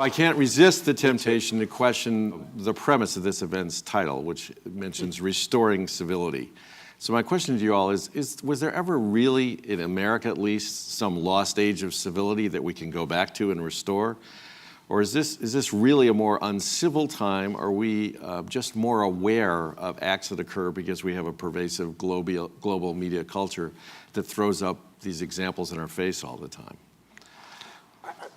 I can't resist the temptation to question the premise of this event's title, which mentions restoring civility. So my question to you all is was there ever really, in America at least, some lost age of civility that we can go back to and restore? Or is this really a more uncivil time? Are we just more aware of acts that occur because we have a pervasive global media culture that throws up these examples in our face all the time?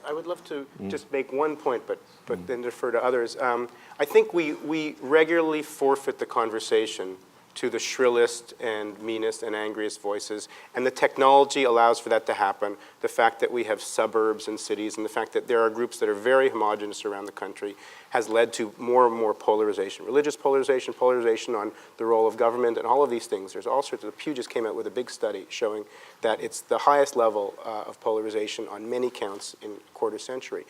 I would love to just make one point, but then defer to others. I think we regularly forfeit the conversation to the shrillest and meanest and angriest voices, and the technology allows for that to happen. The fact that we have suburbs and cities, and the fact that there are groups that are very homogenous around the country has led to more and more polarization. Religious polarization, polarization on the role of government, and all of these things. There's all sorts of, Pew just came out with a big study showing that it's the highest level of polarization on many counts in a quarter century.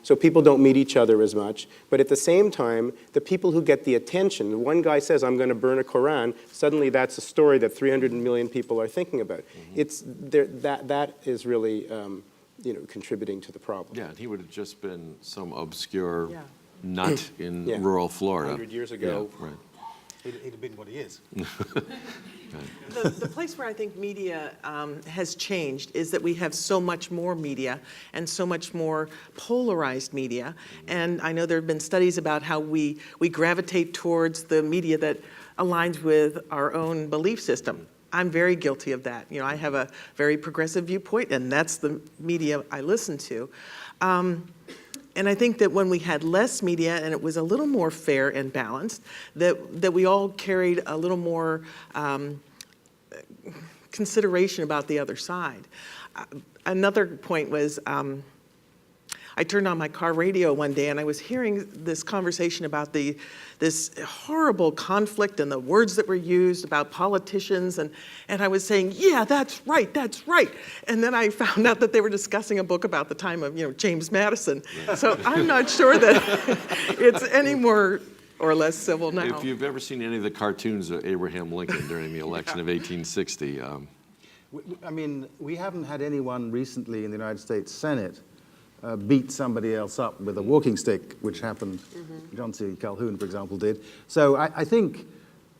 So people don't meet each other as much. But at the same time, the people who get the attention, one guy says, I'm going to burn a Quran, suddenly that's a story that 300 million people are thinking about. It's that is really contributing to the problem. Yeah, and he would have just been some obscure nut in rural Florida. 100 years ago. Yeah, right. He'd have been what he is. The place where I think media has changed is that we have so much more media and so much more polarized media. And I know there have been studies about how we gravitate towards the media that aligns with our own belief system. I'm very guilty of that. I have a very progressive viewpoint, and that's the media I listen to. And I think that when we had less media and it was a little more fair and balanced, that we all carried a little more consideration about the other side. Another point was I turned on my car radio one day and I was hearing this conversation about this horrible conflict and the words that were used about politicians, and I was saying, yeah, that's right. And then I found out that they were discussing a book about the time of James Madison. So I'm not sure that it's any more or less civil now. If you've ever seen any of the cartoons of Abraham Lincoln during the election of 1860. I mean, we haven't had anyone recently in the United States Senate beat somebody else up with a walking stick, which happened. John C. Calhoun, for example, did. So I think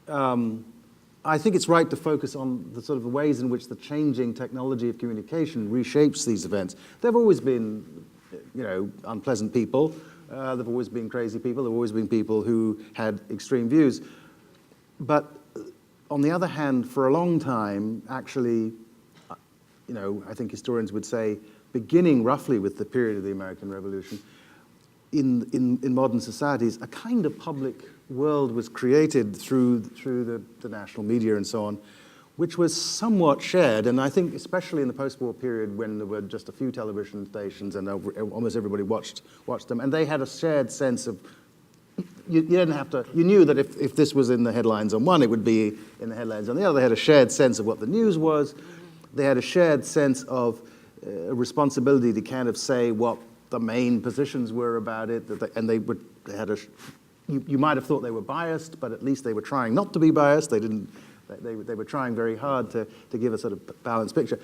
it's right to focus on the sort of ways in which the changing technology of communication reshapes these events. There have always been, unpleasant people. There have always been crazy people. There have always been people who had extreme views. But on the other hand, for a long time, actually, I think historians would say, beginning roughly with the period of the American Revolution, in modern societies, a kind of public world was created through the national media and so on, which was somewhat shared. And I think especially in the post-war period when there were just a few television stations and almost everybody watched them, and they had a shared sense of, you knew that if this was in the headlines on one, it would be in the headlines on the other. They had a shared sense of what the news was. They had a shared sense of a responsibility to kind of say what the main positions were about it, you might have thought they were biased, but at least they were trying not to be biased. They were trying very hard to give a sort of balanced picture.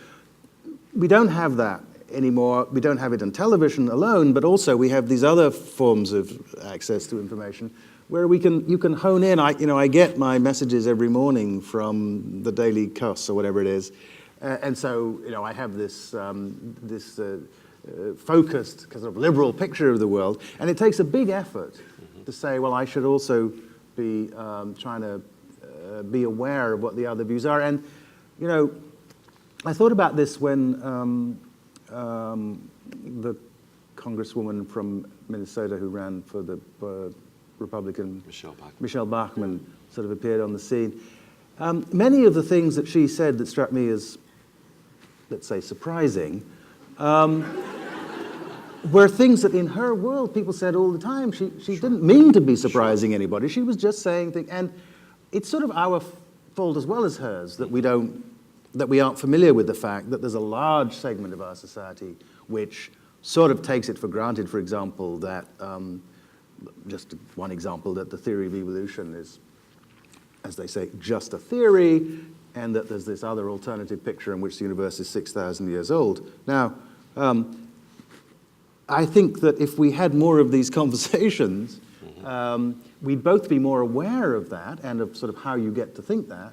We don't have that anymore. We don't have it on television alone, but also we have these other forms of access to information where you can hone in. I get my messages every morning from the Daily Cuss or whatever it is. And so, I have this focused, kind of liberal picture of the world, and it takes a big effort to say, well, I should also be trying to be aware of what the other views are. And, I thought about this when the congresswoman from Minnesota who ran for the Republican, Michelle Bachmann, sort of appeared on the scene. Many of the things that she said that struck me as, let's say, surprising, were things that in her world people said all the time. She didn't mean to be surprising anybody. She was just saying things, and it's sort of our fault as well as hers that we aren't familiar with the fact that there's a large segment of our society which sort of takes it for granted, for example, that, just one example, that the theory of evolution is, as they say, just a theory, and that there's this other alternative picture in which the universe is 6,000 years old. Now, I think that if we had more of these conversations, we'd both be more aware of that and of sort of how you get to think that.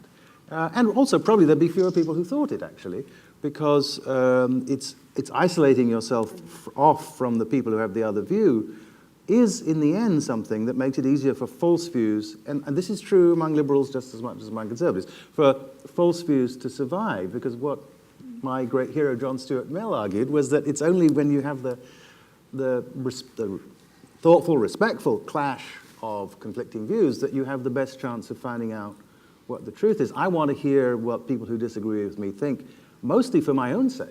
And also probably there'd be fewer people who thought it, actually, because it's isolating yourself off from the people who have the other view is, in the end, something that makes it easier for false views, and this is true among liberals just as much as among conservatives, for false views to survive, because what my great hero John Stuart Mill argued was that it's only when you have the thoughtful, respectful clash of conflicting views that you have the best chance of finding out what the truth is. I want to hear what people who disagree with me think, mostly for my own sake,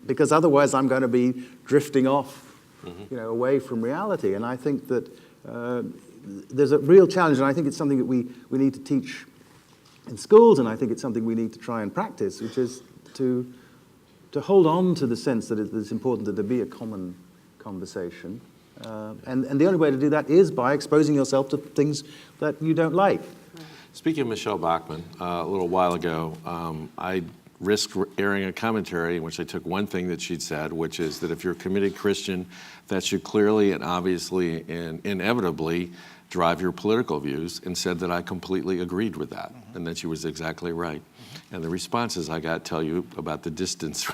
because otherwise I'm going to be drifting off, away from reality. And I think that there's a real challenge, and I think it's something that we need to teach in schools, and I think it's something we need to try and practice, which is to hold on to the sense that it's important that there be a common conversation. And the only way to do that is by exposing yourself to things that you don't like. Speaking of Michelle Bachmann, a little while ago, I risked airing a commentary in which I took one thing that she'd said, which is that if you're a committed Christian, that should clearly and obviously and inevitably drive your political views, and said that I completely agreed with that, and that she was exactly right. And the responses I got tell you about the distance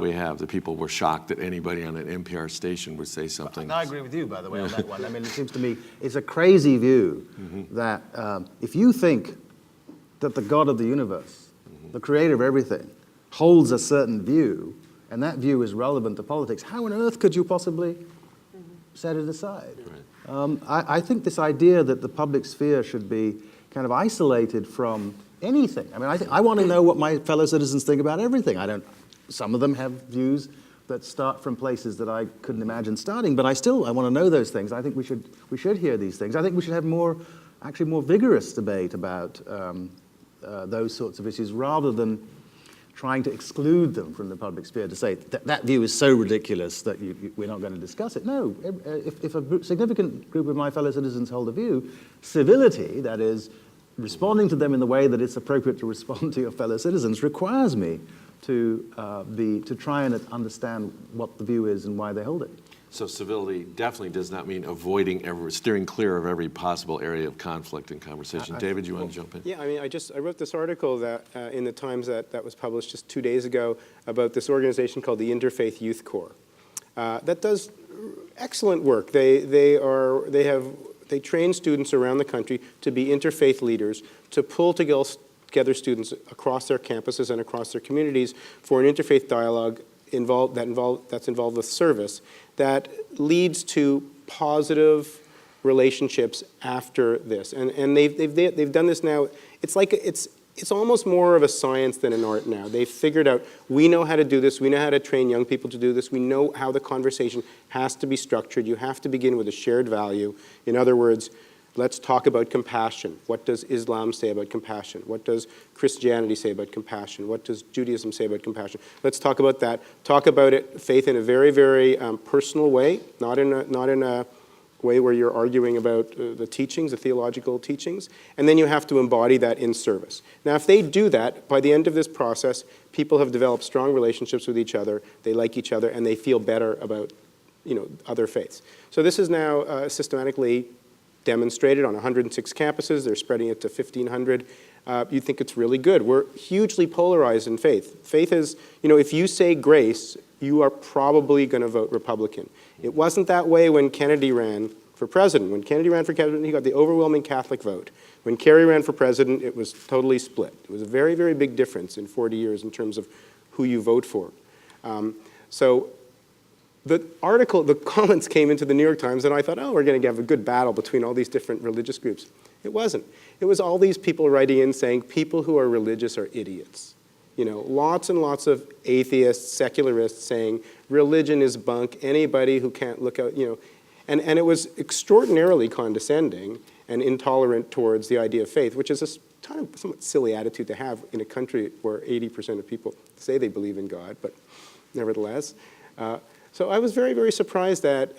we have. The people were shocked that anybody on an NPR station would say something. And I agree with you, by the way, on that one. I mean, it seems to me it's a crazy view that if you think that the God of the universe, the creator of everything, holds a certain view, and that view is relevant to politics, how on earth could you possibly set it aside? Right. I think this idea that the public sphere should be kind of isolated from anything. I mean, I want to know what my fellow citizens think about everything. Some of them have views that start from places that I couldn't imagine starting, but I want to know those things. I think we should hear these things. I think we should have more vigorous debate about those sorts of issues, rather than trying to exclude them from the public sphere, to say that view is so ridiculous that we're not going to discuss it. No, if a significant group of my fellow citizens hold a view, civility, that is, responding to them in the way that it's appropriate to respond to your fellow citizens, requires me to try and understand what the view is and why they hold it. So civility definitely does not mean steering clear of every possible area of conflict and conversation. David, you want to jump in? Yeah, I mean, I wrote this article that in the Times that was published just 2 days ago about this organization called the Interfaith Youth Corps that does excellent work. They train students around the country to be interfaith leaders, to pull together students across their campuses and across their communities for an interfaith dialogue that's involved with service that leads to positive relationships after this. And they've done this now. It's almost more of a science than an art now. They've figured out, we know how to do this, we know how to train young people to do this, we know how the conversation has to be structured. You have to begin with a shared value. In other words, let's talk about compassion. What does Islam say about compassion? What does Christianity say about compassion? What does Judaism say about compassion? Let's talk about that. Talk about faith in a very, very personal way, not in a way where you're arguing about the teachings, the theological teachings, and then you have to embody that in service. Now, if they do that, by the end of this process, people have developed strong relationships with each other, they like each other, and they feel better about other faiths. So this is now systematically demonstrated on 106 campuses. They're spreading it to 1,500. You think it's really good. We're hugely polarized in faith. Faith is, if you say grace, you are probably going to vote Republican. It wasn't that way when Kennedy ran for president. When Kennedy ran for president, he got the overwhelming Catholic vote. When Kerry ran for president, it was totally split. It was a very, very big difference in 40 years in terms of who you vote for. So the comments came into the New York Times, and I thought, we're going to have a good battle between all these different religious groups. It wasn't. It was all these people writing in saying people who are religious are idiots. Lots and lots of atheists, secularists saying religion is bunk, anybody who can't look out, and it was extraordinarily condescending and intolerant towards the idea of faith, which is a kind of somewhat silly attitude to have in a country where 80% of people say they believe in God, but nevertheless. So I was very, very surprised at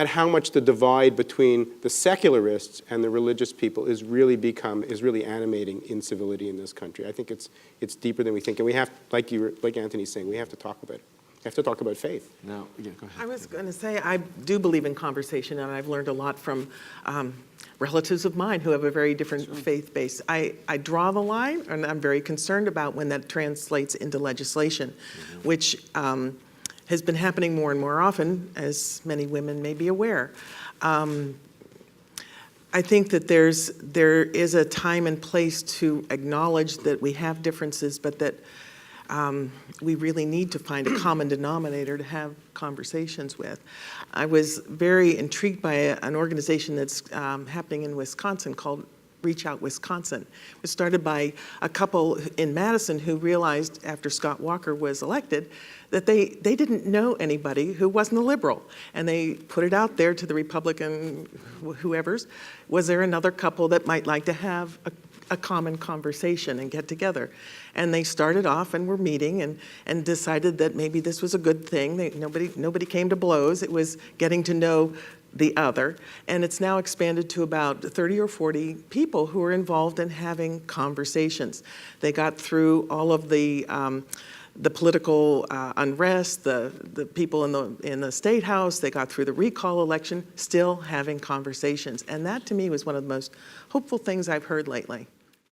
how much the divide between the secularists and the religious people is really animating incivility in this country. I think it's deeper than we think, and we have, like Anthony's saying, we have to talk about it. have to talk about faith. Now, yeah, go ahead. I was going to say, I do believe in conversation, and I've learned a lot from relatives of mine who have a very different faith base. I draw the line, and I'm very concerned about when that translates into legislation, which has been happening more and more often, as many women may be aware. I think that there is a time and place to acknowledge that we have differences, but that we really need to find a common denominator to have conversations with. I was very intrigued by an organization that's happening in Wisconsin called Reach Out Wisconsin. It was started by a couple in Madison who realized after Scott Walker was elected that they didn't know anybody who wasn't a liberal. And they put it out there to the Republican whoever's, was there another couple that might like to have a common conversation and get together? And they started off and were meeting and decided that maybe this was a good thing. Nobody came to blows. It was getting to know the other. And it's now expanded to about 30 or 40 people who are involved in having conversations. They got through all of the political unrest, the people in the state house. They got through the recall election, still having conversations. And that to me was one of the most hopeful things I've heard lately.